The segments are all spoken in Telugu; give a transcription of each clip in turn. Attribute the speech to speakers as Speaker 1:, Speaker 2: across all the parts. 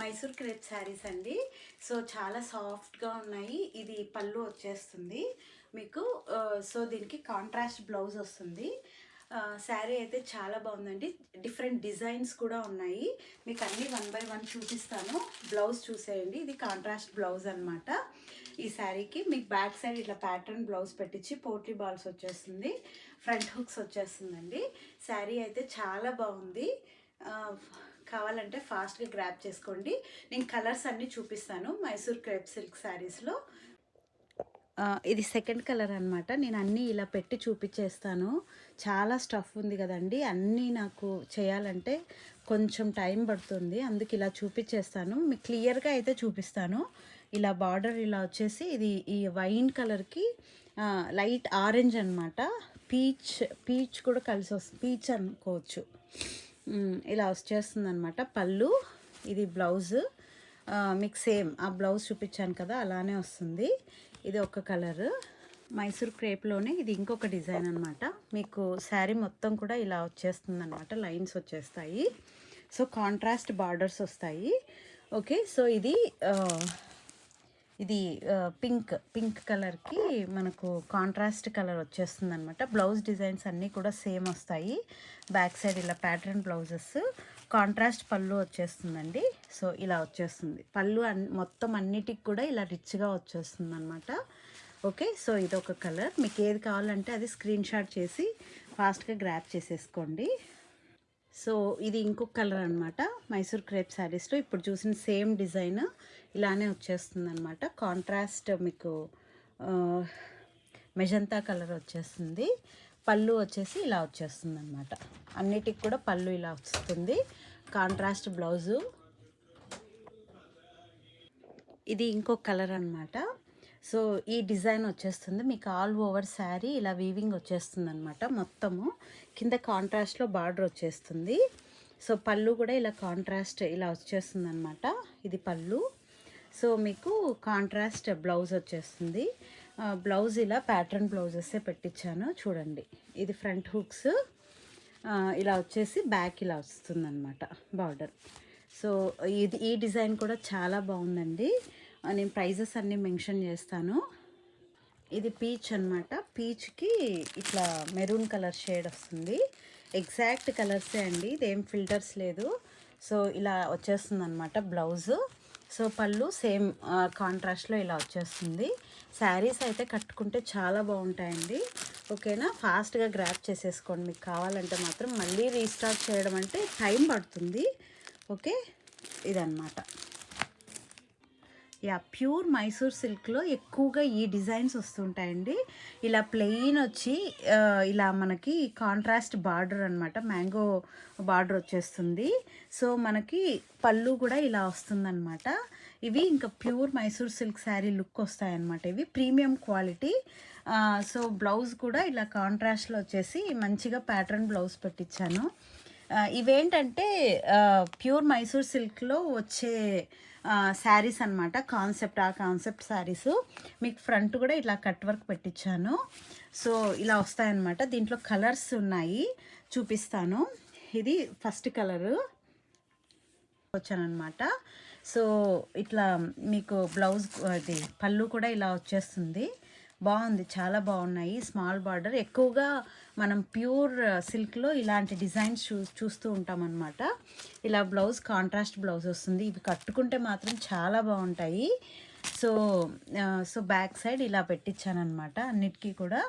Speaker 1: మైసూర్ క్రేప్ శారీస్ అండి. సో చాలా సాఫ్ట్గా ఉన్నాయి. ఇది పళ్ళు వచ్చేస్తుంది మీకు. సో దీనికి కాంట్రాస్ట్ బ్లౌజ్ వస్తుంది. శారీ అయితే చాలా బాగుందండి. డిఫరెంట్ డిజైన్స్ కూడా ఉన్నాయి. మీకు అన్నీ 1 బై 1 చూపిస్తాను. బ్లౌజ్ చూసేయండి. ఇది కాంట్రాస్ట్ బ్లౌజ్ అనమాట. ఈ శారీకి మీకు బ్యాక్ సైడ్ ఇట్లా ప్యాటర్న్ బ్లౌజ్ పెట్టించి పోట్లీ బాల్స్ వచ్చేస్తుంది, ఫ్రంట్ హుక్స్ వచ్చేస్తుందండి. శారీ అయితే చాలా బాగుంది. కావాలంటే ఫాస్ట్గా గ్రాప్ చేసుకోండి. నేను కలర్స్ అన్నీ చూపిస్తాను మైసూర్ క్రేప్ సిల్క్ శారీస్లో. ఇది సెకండ్ కలర్ అనమాట. నేను అన్నీ ఇలా పెట్టి చూపించేస్తాను. చాలా స్టఫ్ ఉంది కదండి, అన్నీ నాకు చేయాలంటే కొంచెం టైం పడుతుంది. అందుకు ఇలా చూపించేస్తాను. మీకు క్లియర్గా అయితే చూపిస్తాను. ఇలా బార్డర్ ఇలా వచ్చేసి ఇది ఈ వైన్ కలర్కి లైట్ ఆరెంజ్ అనమాట. పీచ్ కూడా కలిసి వస్తుంది, పీచ్ అనుకోవచ్చు. ఇలా వచ్చేస్తుంది అనమాట పళ్ళు. ఇది బ్లౌజ్. మీకు సేమ్ ఆ బ్లౌజ్ చూపించాను కదా అలానే వస్తుంది. ఇది ఒక కలరు మైసూర్ క్రేప్లోనే. ఇది ఇంకొక డిజైన్ అనమాట. మీకు శారీ మొత్తం కూడా ఇలా వచ్చేస్తుంది అనమాట, లైన్స్ వచ్చేస్తాయి. సో కాంట్రాస్ట్ బార్డర్స్ వస్తాయి. ఓకే, సో ఇది పింక్ కలర్కి మనకు కాంట్రాస్ట్ కలర్ వచ్చేస్తుంది అనమాట. బ్లౌజ్ డిజైన్స్ అన్నీ కూడా సేమ్ వస్తాయి. బ్యాక్ సైడ్ ఇలా ప్యాటర్న్ బ్లౌజెస్, కాంట్రాస్ట్ పళ్ళు వచ్చేస్తుందండి. సో ఇలా వచ్చేస్తుంది పళ్ళు. మొత్తం అన్నిటికి కూడా ఇలా రిచ్గా వచ్చేస్తుంది అనమాట. ఓకే, సో ఇదొక కలర్. మీకు ఏది కావాలంటే అది స్క్రీన్ షాట్ చేసి ఫాస్ట్గా గ్రాప్ చేసేసుకోండి. సో ఇది ఇంకొక కలర్ అనమాట. మైసూర్ క్రేప్ శారీస్లో ఇప్పుడు చూసిన సేమ్ డిజైన్ ఇలానే వచ్చేస్తుంది అనమాట. కాంట్రాస్ట్ మీకు మెజంతా కలర్ వచ్చేస్తుంది. పళ్ళు వచ్చేసి ఇలా వచ్చేస్తుంది అనమాట. అన్నిటికి కూడా పళ్ళు ఇలా వస్తుంది. Contrast blouse. ఇది ఇంకొక కలర్ అనమాట. సో ఈ డిజైన్ వచ్చేస్తుంది మీకు ఆల్ ఓవర్ శారీ ఇలా వీవింగ్ వచ్చేస్తుంది అనమాట. మొత్తము కింద కాంట్రాస్ట్లో బార్డర్ వచ్చేస్తుంది. సో పళ్ళు కూడా ఇలా కాంట్రాస్ట్ ఇలా వచ్చేస్తుంది అనమాట. ఇది పళ్ళు. సో మీకు కాంట్రాస్ట్ బ్లౌజ్ వచ్చేస్తుంది. బ్లౌజ్ ఇలా ప్యాటర్న్ బ్లౌజెసే పెట్టించాను చూడండి. ఇది ఫ్రంట్ హుక్స్ ఇలా వచ్చేసి బ్యాక్ ఇలా వస్తుంది అనమాట బార్డర్. సో ఈ డిజైన్ కూడా చాలా బాగుందండి. నేను ప్రైజెస్ అన్నీ మెన్షన్ చేస్తాను. ఇది పీచ్ అనమాట. పీచ్కి ఇట్లా మెరూన్ కలర్ షేడ్ వస్తుంది. ఎగ్జాక్ట్ కలర్సే అండి, ఇదేం ఫిల్టర్స్ లేదు. సో ఇలా వచ్చేస్తుంది అనమాట బ్లౌజు. సో పళ్ళు సేమ్ కాంట్రాస్ట్లో ఇలా వచ్చేస్తుంది. శారీస్ అయితే కట్టుకుంటే చాలా బాగుంటాయండి. ఓకేనా, ఫాస్ట్గా గ్రాప్ చేసేసుకోండి. మీకు కావాలంటే మాత్రం మళ్ళీ రీస్టార్ట్ చేయడం అంటే టైం పడుతుంది. ఓకే, ఇదన్నమాట. ప్యూర్ మైసూర్ సిల్క్లో ఎక్కువగా ఈ డిజైన్స్ వస్తుంటాయండి. ఇలా ప్లెయిన్ వచ్చి ఇలా మనకి కాంట్రాస్ట్ బార్డర్ అనమాట, మ్యాంగో బార్డర్ వచ్చేస్తుంది. సో మనకి పళ్ళు కూడా ఇలా వస్తుందన్నమాట. ఇవి ఇంకా pure Mysore silk sari look వస్తాయన్నమాట. ఇవి ప్రీమియం క్వాలిటీ. సో బ్లౌజ్ కూడా ఇలా కాంట్రాస్ట్లో వచ్చేసి మంచిగా ప్యాటర్న్ బ్లౌజ్ పెట్టించాను. ఇవేంటంటే ప్యూర్ మైసూర్ సిల్క్లో వచ్చే శారీస్ అనమాట. కాన్సెప్ట్ శారీస్. మీకు ఫ్రంట్ కూడా ఇట్లా కట్ వర్క్ పెట్టించాను. సో ఇలా వస్తాయన్నమాట. దీంట్లో కలర్స్ ఉన్నాయి, చూపిస్తాను. ఇది ఫస్ట్ కలరు వచ్చానమాట. సో ఇట్లా మీకు బ్లౌజ్ అది పళ్ళు కూడా ఇలా వచ్చేస్తుంది. బాగుంది, చాలా బాగున్నాయి. Small border. ఎక్కువగా మనం ప్యూర్ సిల్క్లో ఇలాంటి డిజైన్స్ చూస్తూ ఉంటాం అన్నమాట. ఇలా బ్లౌజ్ కాంట్రాస్ట్ బ్లౌజ్ వస్తుంది. ఇవి కట్టుకుంటే మాత్రం చాలా బాగుంటాయి. సో బ్యాక్ సైడ్ ఇలా పెట్టించాను అనమాట. అన్నిటికీ కూడా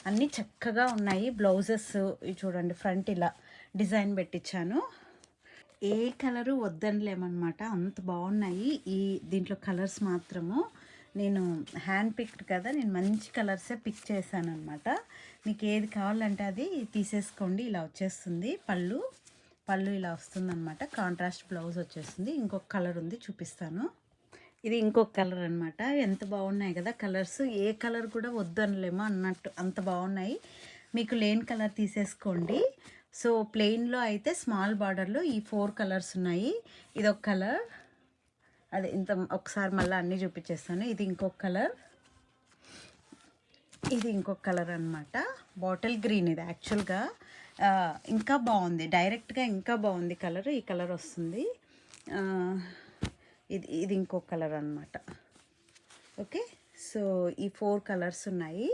Speaker 1: అన్నీ చక్కగా ఉన్నాయి. బ్లౌజెస్ చూడండి, ఫ్రంట్ ఇలా డిజైన్ పెట్టించాను. ఏ కలరు వద్దనలేమన్నమాట, అంత బాగున్నాయి. దీంట్లో కలర్స్ మాత్రము నేను హ్యాండ్ పిక్డ్ కదా, నేను మంచి కలర్సే పిక్ చేశాను అనమాట. మీకు ఏది కావాలంటే అది తీసేసుకోండి. ఇలా వచ్చేస్తుంది పళ్ళు ఇలా వస్తుంది అనమాట. కాంట్రాస్ట్ బ్లౌజ్ వచ్చేస్తుంది. ఇంకొక కలర్ ఉంది, చూపిస్తాను. ఇది ఇంకొక కలర్ అనమాట. ఎంత బాగున్నాయి కదా కలర్స్. ఏ కలర్ కూడా వద్దు అనలేమో అన్నట్టు అంత బాగున్నాయి. మీకు లేని కలర్ తీసేసుకోండి. సో ప్లెయిన్లో అయితే స్మాల్ బార్డర్లో ఈ 4 కలర్స్ ఉన్నాయి. ఇదొక కలర్, అదే ఇంత ఒకసారి మళ్ళీ అన్నీ చూపించేస్తాను. ఇది ఇంకొక కలర్, ఇది ఇంకొక కలర్ అనమాట. Bottle green. ఇది యాక్చువల్గా ఇంకా బాగుంది, డైరెక్ట్గా ఇంకా బాగుంది కలర్. ఈ కలర్ వస్తుంది. ఇది ఇంకో కలర్ అనమాట. ఓకే, సో ఈ 4 కలర్స్ ఉన్నాయి.